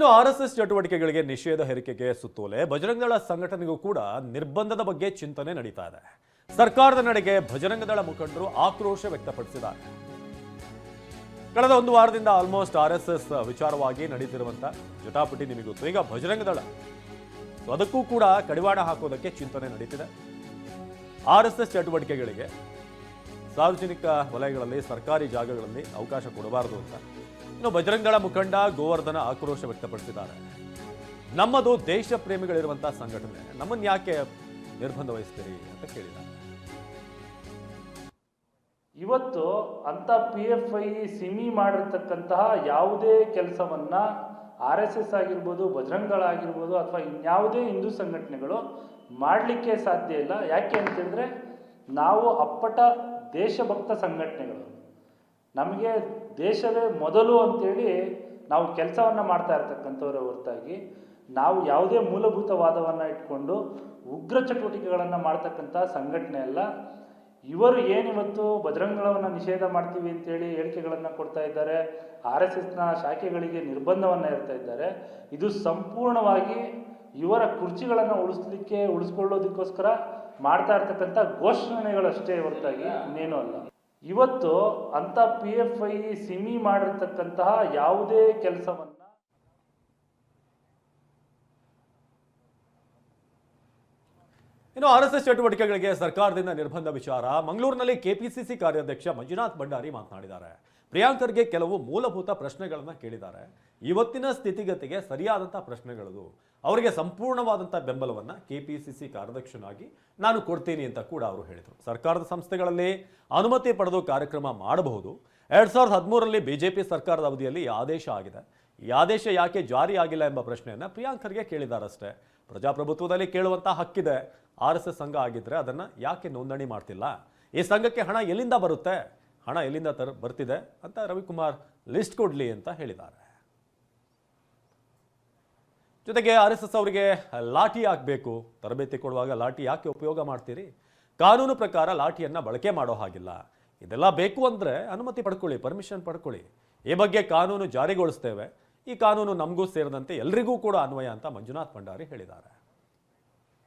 ಇನ್ನು ಆರ್ಎಸ್ಎಸ್ ಚಟುವಟಿಕೆಗಳಿಗೆ ನಿಷೇಧ ಹೇರಿಕೆಗೆ ಸುತ್ತೋಲೆ ಬಜರಂಗದಳ ಸಂಘಟನೆಗೂ ಕೂಡ ನಿರ್ಬಂಧದ ಬಗ್ಗೆ ಚಿಂತನೆ ನಡೀತಾ ಇದೆ. ಸರ್ಕಾರದ ನಡೆಗೆ ಬಜರಂಗದಳ ಮುಖಂಡರು ಆಕ್ರೋಶ ವ್ಯಕ್ತಪಡಿಸಿದ್ದಾರೆ. ಕಳೆದ ಒಂದು ವಾರದಿಂದ ಆಲ್ಮೋಸ್ಟ್ ಆರ್ಎಸ್ಎಸ್ ವಿಚಾರವಾಗಿ ನಡೀತಿರುವಂತ ಜಟಾಪಟಿ ನಿಮಗೆ ಗೊತ್ತು. ಈಗ ಬಜರಂಗದಳ ಅದಕ್ಕೂ ಕೂಡ ಕಡಿವಾಣ ಹಾಕೋದಕ್ಕೆ ಚಿಂತನೆ ನಡೀತಿದೆ. ಆರ್ಎಸ್ಎಸ್ ಚಟುವಟಿಕೆಗಳಿಗೆ ಸಾರ್ವಜನಿಕ ವಲಯಗಳಲ್ಲಿ ಸರ್ಕಾರಿ ಜಾಗಗಳಲ್ಲಿ ಅವಕಾಶ ಕೊಡಬಾರದು ಅಂತ ಇನ್ನು ಬಜರಂಗದಳ ಮುಖಂಡ ಗೋವರ್ಧನ ಆಕ್ರೋಶ ವ್ಯಕ್ತಪಡಿಸಿದ್ದಾರೆ. ನಮ್ಮದು ದೇಶ ಪ್ರೇಮಿಗಳಿರುವಂತಹ ಸಂಘಟನೆ, ನಮ್ಮನ್ನು ಯಾಕೆ ನಿರ್ಬಂಧ ವಹಿಸ್ತೀರಿ ಅಂತ ಕೇಳಿದ್ದಾರೆ. ಇವತ್ತು ಅಂತ PFI ಸಿಮಿ ಮಾಡಿರ್ತಕ್ಕಂತಹ ಯಾವುದೇ ಕೆಲಸವನ್ನ RSS ಆಗಿರ್ಬೋದು, ಬಜರಂಗದಳ ಆಗಿರ್ಬೋದು ಅಥವಾ ಇನ್ಯಾವುದೇ ಹಿಂದೂ ಸಂಘಟನೆಗಳು ಮಾಡಲಿಕ್ಕೆ ಸಾಧ್ಯ ಇಲ್ಲ. ಯಾಕೆ ಅಂತಂದರೆ ನಾವು ಅಪ್ಪಟ ದೇಶಭಕ್ತ ಸಂಘಟನೆಗಳು, ನಮಗೆ ದೇಶವೇ ಮೊದಲು ಅಂತೇಳಿ ನಾವು ಕೆಲಸವನ್ನು ಮಾಡ್ತಾ ಇರ್ತಕ್ಕಂಥವ್ರ ಹೊರತಾಗಿ ನಾವು ಯಾವುದೇ ಮೂಲಭೂತವಾದವನ್ನು ಇಟ್ಕೊಂಡು ಉಗ್ರ ಚಟುವಟಿಕೆಗಳನ್ನು ಮಾಡ್ತಕ್ಕಂಥ ಸಂಘಟನೆ ಅಲ್ಲ. ಇವರು ಏನಿವತ್ತು ಬಜರಂಗದಳವನ್ನು ನಿಷೇಧ ಮಾಡ್ತೀವಿ ಅಂತೇಳಿ ಹೇಳಿಕೆಗಳನ್ನು ಕೊಡ್ತಾ ಇದ್ದಾರೆ, RSSನ ಶಾಖೆಗಳಿಗೆ ನಿರ್ಬಂಧವನ್ನು ಇರ್ತಾ ಇದ್ದಾರೆ. ಇದು ಸಂಪೂರ್ಣವಾಗಿ ಇವರ ಕುರ್ಚಿಗಳನ್ನು ಉಳಿಸ್ಕೊಳ್ಳೋದಕ್ಕೋಸ್ಕರ ಮಾಡ್ತಾ ಇರ್ತಕ್ಕಂಥ ಘೋಷಣೆಗಳಷ್ಟೇ ಹೊರತಾಗಿ ಇನ್ನೇನೂ ಅಲ್ಲ. ಇವತ್ತು ಅಂತ PFI ಸಿಮಿ ಮಾಡಿರ್ತಕ್ಕಂತಹ ಯಾವುದೇ ಕೆಲಸವನ್ನು ಇನ್ನು ಆರ್ಎಸ್ಎಸ್ ಚಟುವಟಿಕೆಗಳಿಗೆ ಸರ್ಕಾರದಿಂದ ನಿರ್ಬಂಧ ವಿಚಾರ ಮಂಗಳೂರಿನಲ್ಲಿ ಕೆಪಿಸಿಸಿ ಕಾರ್ಯಾಧ್ಯಕ್ಷ ಮಂಜುನಾಥ್ ಭಂಡಾರಿ ಮಾತನಾಡಿದ್ದಾರೆ. ಪ್ರಿಯಾಂಕ್ ಖರ್ಗೆ ಕೆಲವು ಮೂಲಭೂತ ಪ್ರಶ್ನೆಗಳನ್ನು ಕೇಳಿದ್ದಾರೆ. ಇವತ್ತಿನ ಸ್ಥಿತಿಗತಿಗೆ ಸರಿಯಾದಂಥ ಪ್ರಶ್ನೆಗಳು, ಅವರಿಗೆ ಸಂಪೂರ್ಣವಾದಂಥ ಬೆಂಬಲವನ್ನು ಕೆಪಿಸಿಸಿ ಕಾರ್ಯಾಧ್ಯಕ್ಷನಾಗಿ ನಾನು ಕೊಡ್ತೀನಿ ಅಂತ ಕೂಡ ಅವರು ಹೇಳಿದರು. ಸರ್ಕಾರದ ಸಂಸ್ಥೆಗಳಲ್ಲಿ ಅನುಮತಿ ಪಡೆದು ಕಾರ್ಯಕ್ರಮ ಮಾಡಬಹುದು. 2013ರಲ್ಲಿ ಬಿಜೆಪಿ ಸರ್ಕಾರದ ಅವಧಿಯಲ್ಲಿ ಈ ಆದೇಶ ಆಗಿದೆ. ಈ ಆದೇಶ ಯಾಕೆ ಜಾರಿ ಆಗಿಲ್ಲ ಎಂಬ ಪ್ರಶ್ನೆಯನ್ನು ಪ್ರಿಯಾಂಕ್ ಖರ್ಗೆ ಕೇಳಿದಾರಷ್ಟೇ. ಪ್ರಜಾಪ್ರಭುತ್ವದಲ್ಲಿ ಕೇಳುವಂಥ ಹಕ್ಕಿದೆ. RSS ಸಂಘ ಆಗಿದ್ರೆ ಅದನ್ನು ಯಾಕೆ ನೋಂದಣಿ ಮಾಡ್ತಿಲ್ಲ? ಈ ಸಂಘಕ್ಕೆ ಹಣ ಎಲ್ಲಿಂದ ಬರುತ್ತೆ? ಹಣ ಎಲ್ಲಿಂದ ಬರ್ತಿದೆ ಅಂತ ರವಿಕುಮಾರ್ ಲಿಸ್ಟ್ ಕೊಡಲಿ ಅಂತ ಹೇಳಿದ್ದಾರೆ. ಜೊತೆಗೆ RSS ಅವರಿಗೆ ಲಾಠಿ ಹಾಕಬೇಕು, ತರಬೇತಿ ಕೊಡುವಾಗ ಲಾಠಿ ಯಾಕೆ ಉಪಯೋಗ ಮಾಡ್ತೀರಿ? ಕಾನೂನು ಪ್ರಕಾರ ಲಾಠಿಯನ್ನು ಬಳಕೆ ಮಾಡೋ ಹಾಗಿಲ್ಲ. ಇದೆಲ್ಲ ಬೇಕು ಅಂದರೆ ಅನುಮತಿ ಪಡ್ಕೊಳ್ಳಿ, ಪರ್ಮಿಷನ್ ಪಡ್ಕೊಳ್ಳಿ. ಈ ಬಗ್ಗೆ ಕಾನೂನು ಜಾರಿಗೊಳಿಸ್ತೇವೆ. ಈ ಕಾನೂನು ನಮಗೂ ಸೇರಿದಂತೆ ಎಲ್ರಿಗೂ ಕೂಡ ಅನ್ವಯ ಅಂತ ಮಂಜುನಾಥ್ ಭಂಡಾರಿ ಹೇಳಿದ್ದಾರೆ.